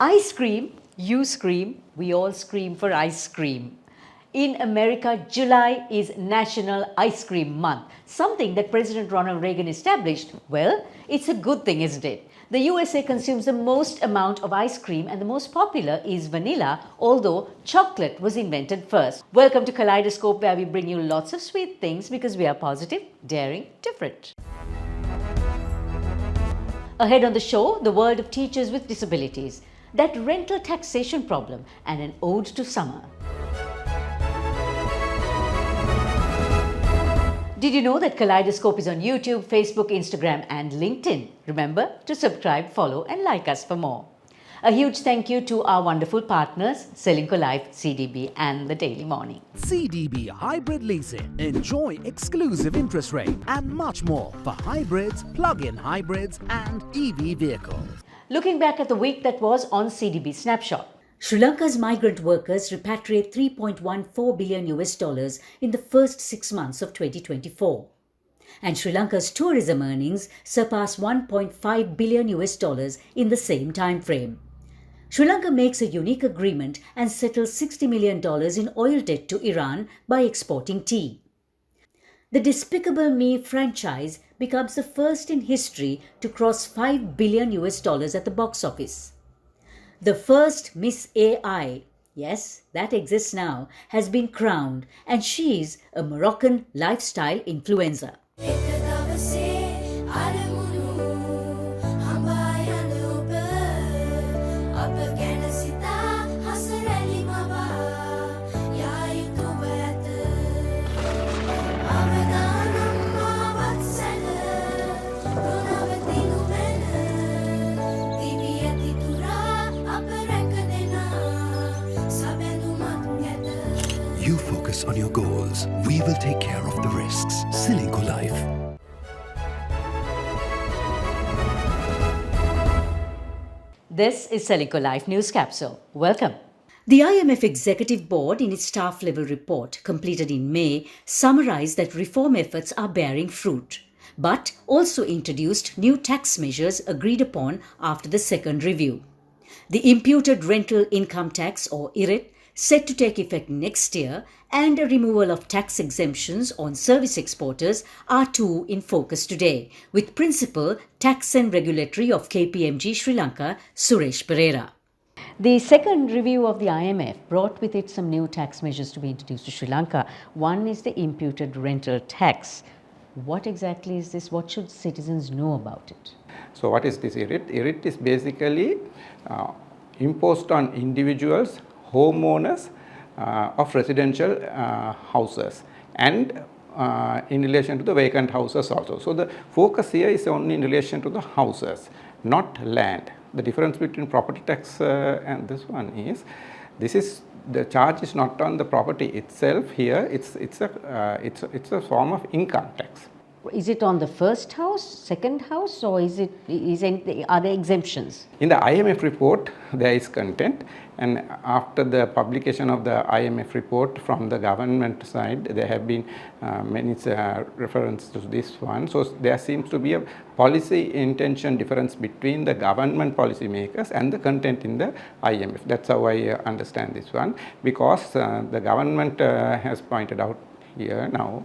I scream, you scream, we all scream for ice cream. In America, July is National Ice Cream Month, something that President Ronald Reagan established. Well, it's a good thing, isn't it? The USA consumes the most amount of ice cream and the most popular is vanilla, although chocolate was invented first. Welcome to Kaleidoscope, where we bring you lots of sweet things because we are positive, daring, different. Ahead on the show, the world of teachers with disabilities, that rental taxation problem, and an ode to summer. Did you know that Kaleidoscope is on YouTube, Facebook, Instagram, and LinkedIn? Remember to subscribe, follow, and like us for more. A huge thank you to our wonderful partners, Srilanka Life, CDB, and the Daily Morning. CDB Hybrid Leasing. Enjoy exclusive interest rate and much more for hybrids, plug-in hybrids, and EV vehicles. Looking back at the week that was on CDB Snapshot. Sri Lanka's migrant workers repatriate $3.14 billion in the first 6 months of 2024. And Sri Lanka's tourism earnings surpass $1.5 billion in the same time frame. Sri Lanka makes a unique agreement and settles $60 million in oil debt to Iran by exporting tea. The Despicable Me franchise becomes the first in history to cross $5 billion at the box office. The first Miss AI, yes, that exists now, has been crowned, and she's a Moroccan lifestyle influencer. You focus on your goals. We will take care of the risks. Srilanka Life. This is Srilanka Life News Capsule. Welcome. The IMF Executive Board, in its staff level report completed in May, summarized that reform efforts are bearing fruit, but also introduced new tax measures agreed upon after the second review. The imputed rental income tax, or IRET, set to take effect next year, and a removal of tax exemptions on service exporters are two in focus today, with Principal Tax and Regulatory of KPMG Sri Lanka, Suresh Pereira. The second review of the IMF brought with it some new tax measures to be introduced to Sri Lanka. One is the imputed rental tax. What exactly is this? What should citizens know about it? So what is this IRET? IRET is basically imposed on individuals, homeowners of residential houses, and in relation to the vacant houses also. So the focus here is only in relation to the houses, not land. The difference between property tax and this one is, the charge is not on the property itself. Here it's a form of income tax. Is it on the first house, second house, or are there exemptions? In the IMF report, there is content, and after the publication of the IMF report from the government side, there have been many references to this one. So there seems to be a policy intention difference between the government policy makers and the content in the IMF. That's how I understand this one, because the government has pointed out here now,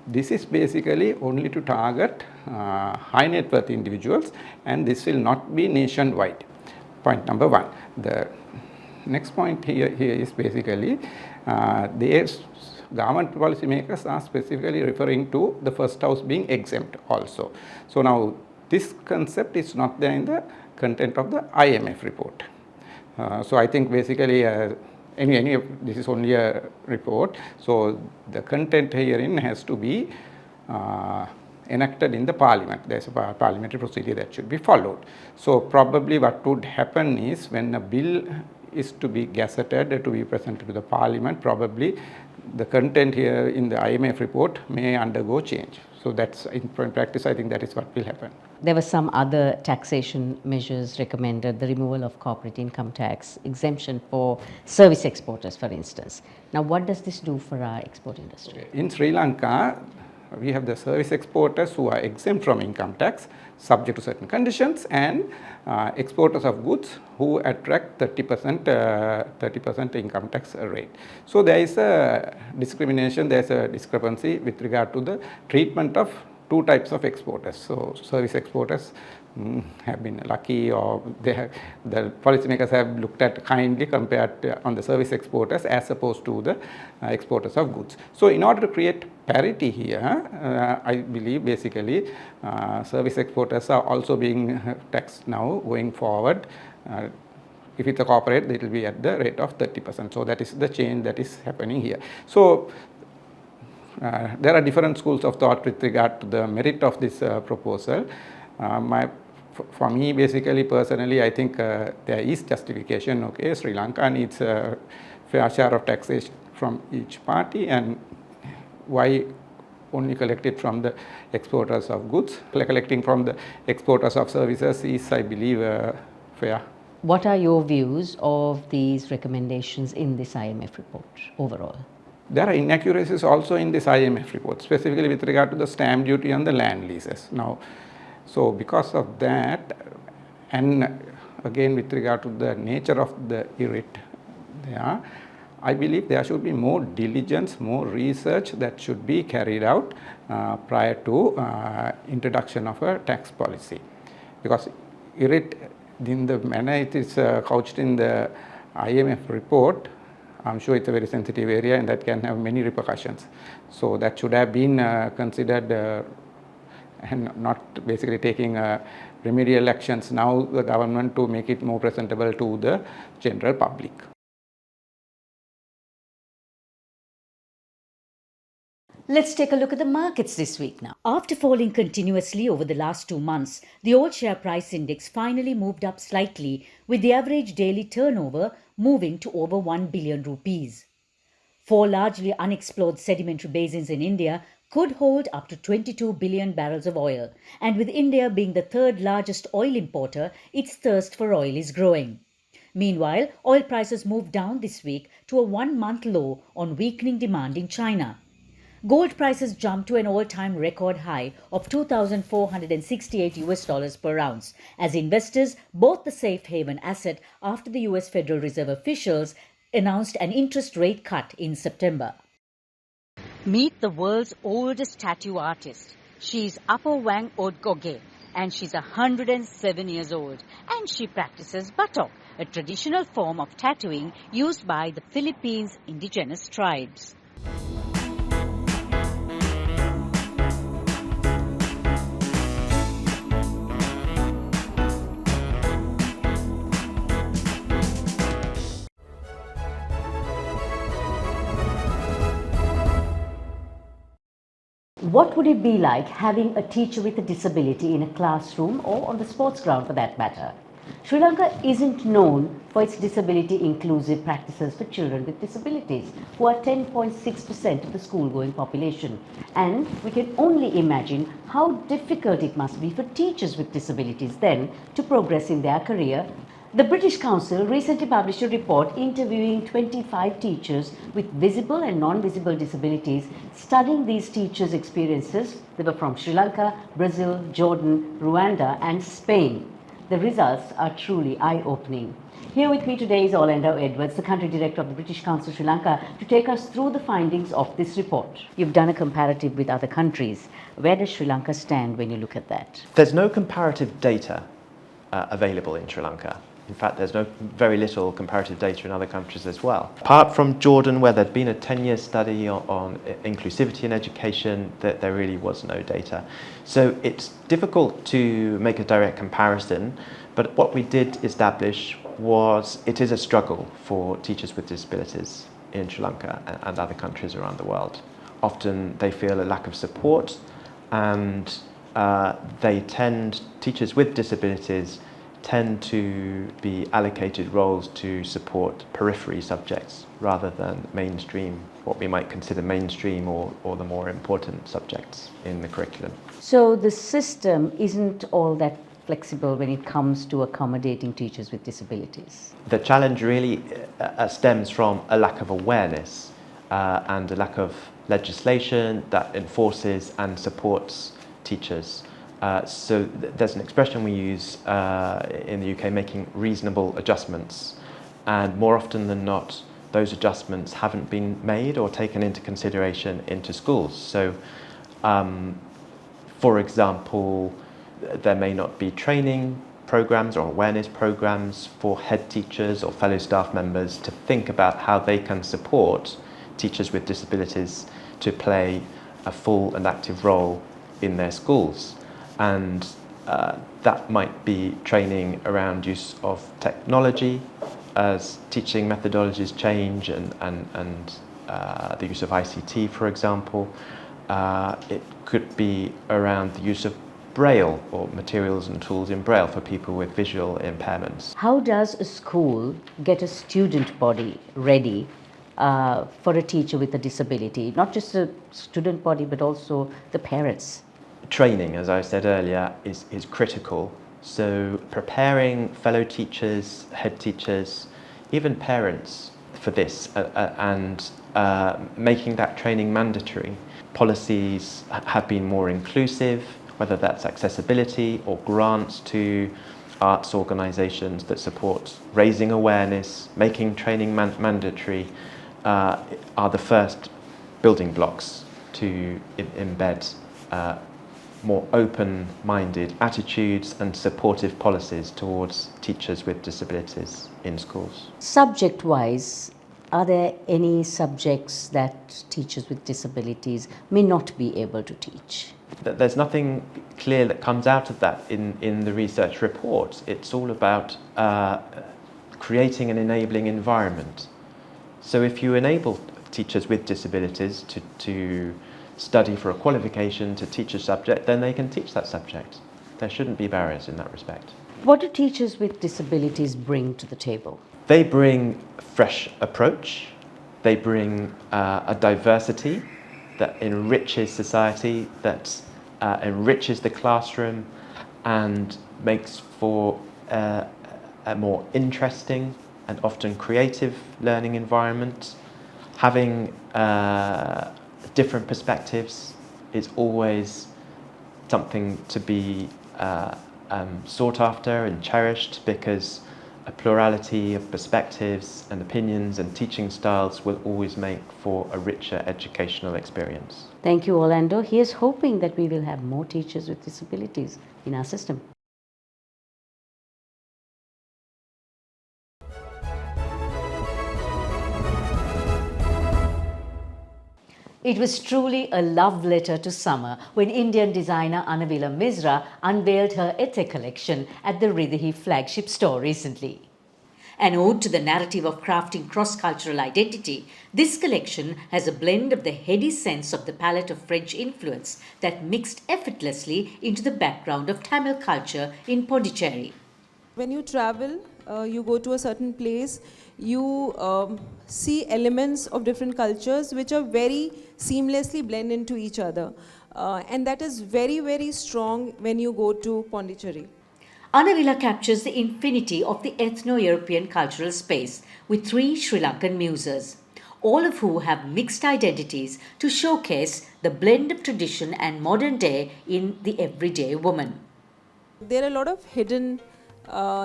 this is basically only to target high net worth individuals, and this will not be nationwide. Point number one. The next point here is basically the government policy makers are specifically referring to the first house being exempt also. So now this concept is not there in the content of the IMF report. So I think basically this is only a report, so the content herein has to be enacted in the parliament. There's a parliamentary procedure that should be followed. So probably what would happen is, when a bill is to be gazetted, to be presented to the parliament, probably the content here in the IMF report may undergo change. So that's, in practice, I think that is what will happen. There were some other taxation measures recommended, the removal of corporate income tax, exemption for service exporters, for instance. Now, what does this do for our export industry? In Sri Lanka, we have the service exporters who are exempt from income tax. subject to certain conditions, and exporters of goods who attract 30% income tax rate. So there is a discrimination, there is a discrepancy with regard to the treatment of two types of exporters. So service exporters have been lucky, or the policymakers have looked at kindly compared on the service exporters as opposed to the exporters of goods. So in order to create parity here, I believe basically service exporters are also being taxed now going forward. If it's a corporate, it will be at the rate of 30%. So that is the change that is happening here. So there are different schools of thought with regard to the merit of this proposal. For me, basically, personally, I think there is justification. Okay, Sri Lanka needs a fair share of taxation from each party, and why only collect it from the exporters of goods? Collecting from the exporters of services is, I believe, fair. What are your views of these recommendations in this IMF report overall? There are inaccuracies also in this IMF report, specifically with regard to the stamp duty on the land leases. Now, so because of that, and again with regard to the nature of the IRIT, I believe there should be more diligence, more research that should be carried out prior to introduction of a tax policy. Because IRIT, in the manner it is couched in the IMF report, I'm sure it's a very sensitive area and that can have many repercussions. So that should have been considered and not basically taking remedial actions now, the government, to make it more presentable to the general public. Let's take a look at the markets this week now. After falling continuously over the last 2 months, the oil share price index finally moved up slightly, with the average daily turnover moving to over 1 billion rupees. 4 largely unexplored sedimentary basins in India could hold up to 22 billion barrels of oil, and with India being the third largest oil importer, its thirst for oil is growing. Meanwhile, oil prices moved down this week to a 1-month low on weakening demand in China. Gold prices jumped to an all-time record high of $2,468 per ounce as investors bought the safe haven asset after the US Federal Reserve officials announced an interest rate cut in September. Meet the world's oldest tattoo artist. She's Apo Wang Odgoge, and she's 107 years old, and she practices batok, a traditional form of tattooing used by the Philippines' indigenous tribes. What would it be like having a teacher with a disability in a classroom or on the sports ground for that matter? Sri Lanka isn't known for its disability inclusive practices for children with disabilities, who are 10.6% of the school-going population. And we can only imagine how difficult it must be for teachers with disabilities then to progress in their career. The British Council recently published a report interviewing 25 teachers with visible and non-visible disabilities, studying these teachers' experiences. They were from Sri Lanka, Brazil, Jordan, Rwanda and Spain. The results are truly eye-opening. Here with me today is Orlando Edwards, the Country Director of the British Council Sri Lanka, to take us through the findings of this report. You've done a comparative with other countries. Where does Sri Lanka stand when you look at that? There's no comparative data available in Sri Lanka. In fact, there's very little comparative data in other countries as well. Apart from Jordan, where there'd been a 10-year study on inclusivity in education, there really was no data. So it's difficult to make a direct comparison, but what we did establish was it is a struggle for teachers with disabilities in Sri Lanka and other countries around the world. Often they feel a lack of support, and teachers with disabilities tend to be allocated roles to support periphery subjects rather than mainstream, what we might consider mainstream or the more important subjects in the curriculum. So the system isn't all that flexible when it comes to accommodating teachers with disabilities? The challenge really stems from a lack of awareness and a lack of legislation that enforces and supports teachers There's an expression we use in the UK, making reasonable adjustments, and more often than not those adjustments haven't been made or taken into consideration into schools. So for example, there may not be training programs or awareness programs for head teachers or fellow staff members to think about how they can support teachers with disabilities to play a full and active role in their schools. And that might be training around use of technology as teaching methodologies change, and the use of ICT, for example. It could be around the use of Braille or materials and tools in Braille for people with visual impairments. How does a school get a student body ready for a teacher with a disability? Not just a student body, but also the parents. Training, as I said earlier, is critical. So preparing fellow teachers, head teachers, even parents for this, and making that training mandatory. Policies have been more inclusive, whether that's accessibility or grants to arts organisations that support raising awareness, making training mandatory, are the first building blocks to embed more open-minded attitudes and supportive policies towards teachers with disabilities in schools. Subject-wise, are there any subjects that teachers with disabilities may not be able to teach? There's nothing clear that comes out of that in the research report. It's all about creating an enabling environment. So if you enable teachers with disabilities to study for a qualification to teach a subject, then they can teach that subject. There shouldn't be barriers in that respect. What do teachers with disabilities bring to the table? They bring a fresh approach. They bring a diversity that enriches society, that enriches the classroom and makes for a more interesting and often creative learning environment. Having different perspectives is always something to be sought after and cherished, because a plurality of perspectives and opinions and teaching styles will always make for a richer educational experience. Thank you, Orlando. Here's hoping that we will have more teachers with disabilities in our system. It was truly a love letter to summer when Indian designer Anavila unveiled her Ethe collection at the Riddhi flagship store recently. An ode to the narrative of crafting cross-cultural identity, this collection has a blend of the heady sense of the palette of French influence that mixed effortlessly into the background of Tamil culture in Pondicherry. When you travel, you go to a certain place, you see elements of different cultures which are very seamlessly blend into each other. And that is very, very strong when you go to Pondicherry. Anavila captures the infinity of the ethno-European cultural space with 3 Sri Lankan muses, all of whom have mixed identities to showcase the blend of tradition and modern day in the everyday woman. There are a lot of hidden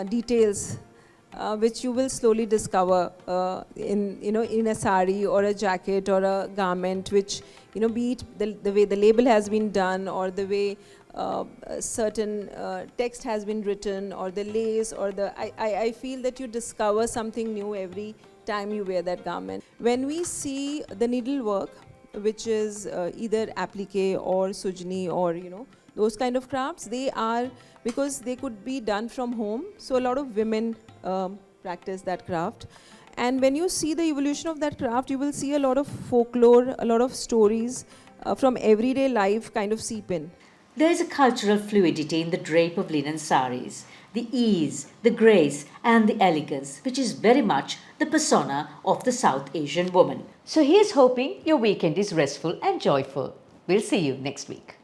details which you will slowly discover in a sari or a jacket or a garment, which be it the way the label has been done, or the way certain text has been written, or the lace, or I feel that you discover something new every time you wear that garment. When we see the needlework, which is either applique or sujni or those kind of crafts, they are, because they could be done from home, so a lot of women practice that craft. And when you see the evolution of that craft, you will see a lot of folklore, a lot of stories from everyday life kind of seep in. There is a cultural fluidity in the drape of linen saris, the ease, the grace and the elegance, which is very much the persona of the South Asian woman. So here's hoping your weekend is restful and joyful. We'll see you next week.